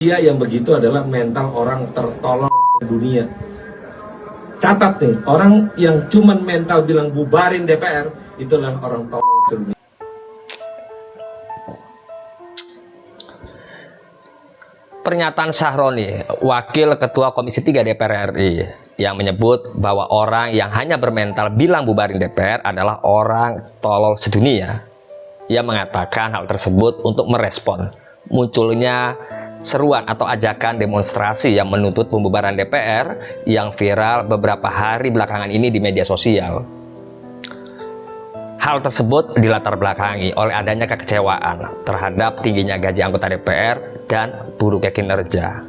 Dia yang begitu adalah mental orang tertolong sedunia. Catat nih, orang yang cuman mental bilang bubarin DPR, itulah orang tolong sedunia. Pernyataan Syahroni, Wakil Ketua Komisi 3 DPR RI, yang menyebut bahwa orang yang hanya bermental bilang bubarin DPR adalah orang tolol sedunia. Ia mengatakan hal tersebut untuk merespon munculnya seruan atau ajakan demonstrasi yang menuntut pembubaran DPR yang viral beberapa hari belakangan ini di media sosial. Hal tersebut dilatar belakangi oleh adanya kekecewaan terhadap tingginya gaji anggota DPR dan buruknya kinerja.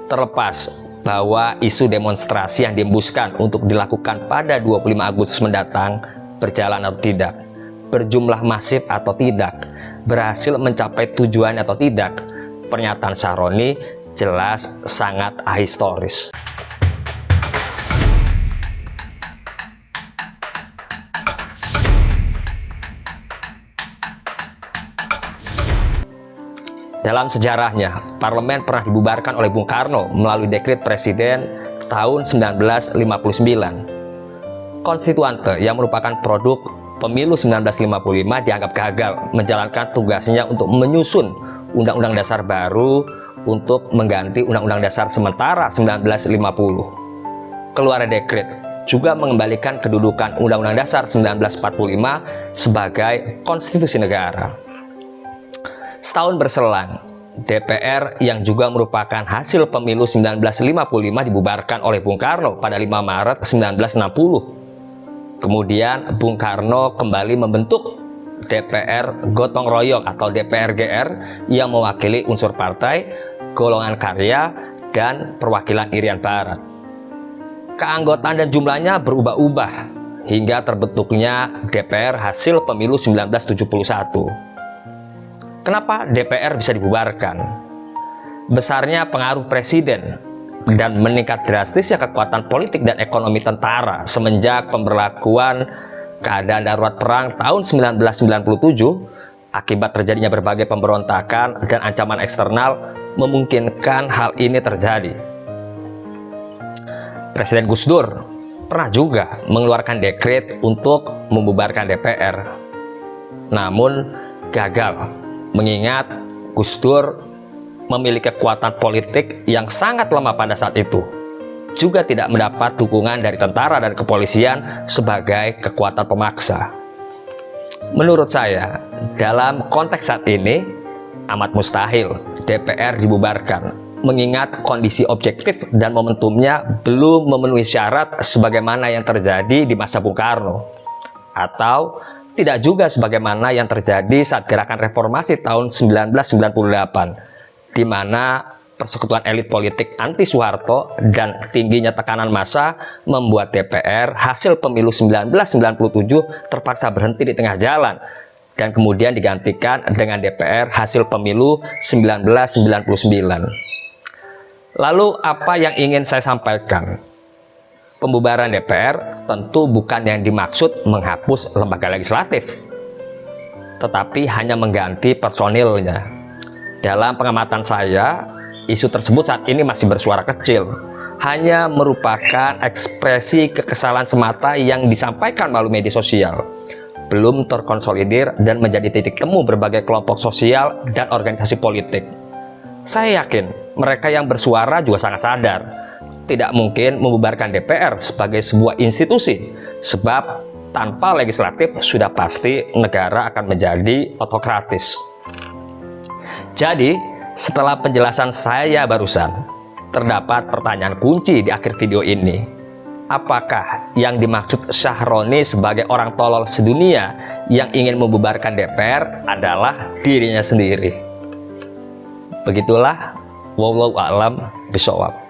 Terlepas bahwa isu demonstrasi yang diembuskan untuk dilakukan pada 25 Agustus mendatang berjalan atau tidak, berjumlah masif atau tidak, berhasil mencapai tujuan atau tidak, pernyataan Syahroni jelas sangat ahistoris. Dalam sejarahnya, parlemen pernah dibubarkan oleh Bung Karno melalui dekret presiden tahun 1959. Konstituante yang merupakan produk pemilu 1955 dianggap gagal menjalankan tugasnya untuk menyusun Undang-Undang Dasar baru untuk mengganti Undang-Undang Dasar sementara 1950. Keluar dekret juga mengembalikan kedudukan Undang-Undang Dasar 1945 sebagai konstitusi negara. Setahun berselang, DPR yang juga merupakan hasil pemilu 1955 dibubarkan oleh Bung Karno pada 5 Maret 1960. Kemudian Bung Karno kembali membentuk DPR Gotong Royong atau DPR-GR yang mewakili unsur partai, golongan karya, dan perwakilan Irian Barat. Keanggotaan dan jumlahnya berubah-ubah hingga terbentuknya DPR hasil pemilu 1971. Kenapa DPR bisa dibubarkan? Besarnya pengaruh presiden dan meningkat drastisnya kekuatan politik dan ekonomi tentara semenjak pemberlakuan keadaan darurat perang tahun 1997 akibat terjadinya berbagai pemberontakan dan ancaman eksternal memungkinkan hal ini terjadi. Presiden Gus Dur pernah juga mengeluarkan dekret untuk membubarkan DPR, namun gagal. Mengingat Gus Dur memiliki kekuatan politik yang sangat lemah pada saat itu, juga tidak mendapat dukungan dari tentara dan kepolisian sebagai kekuatan pemaksa. Menurut saya, dalam konteks saat ini, amat mustahil DPR dibubarkan, mengingat kondisi objektif dan momentumnya belum memenuhi syarat sebagaimana yang terjadi di masa Bung Karno, atau tidak juga sebagaimana yang terjadi saat gerakan reformasi tahun 1998, di mana persekutuan elit politik anti Soeharto dan tingginya tekanan massa membuat DPR hasil pemilu 1997 terpaksa berhenti di tengah jalan dan kemudian digantikan dengan DPR hasil pemilu 1999. Lalu apa yang ingin saya sampaikan? Pembubaran DPR tentu bukan yang dimaksud menghapus lembaga legislatif, tetapi hanya mengganti personilnya. Dalam pengamatan saya, isu tersebut saat ini masih bersuara kecil, hanya merupakan ekspresi kekesalan semata yang disampaikan melalui media sosial, belum terkonsolidir dan menjadi titik temu berbagai kelompok sosial dan organisasi politik. Saya yakin mereka yang bersuara juga sangat sadar tidak mungkin membubarkan DPR sebagai sebuah institusi, sebab tanpa legislatif sudah pasti negara akan menjadi otokratis. Jadi, setelah penjelasan saya barusan, terdapat pertanyaan kunci di akhir video ini. Apakah yang dimaksud Syahroni sebagai orang tolol sedunia yang ingin membubarkan DPR adalah dirinya sendiri? Begitulah, wallahu a'lam bishawab.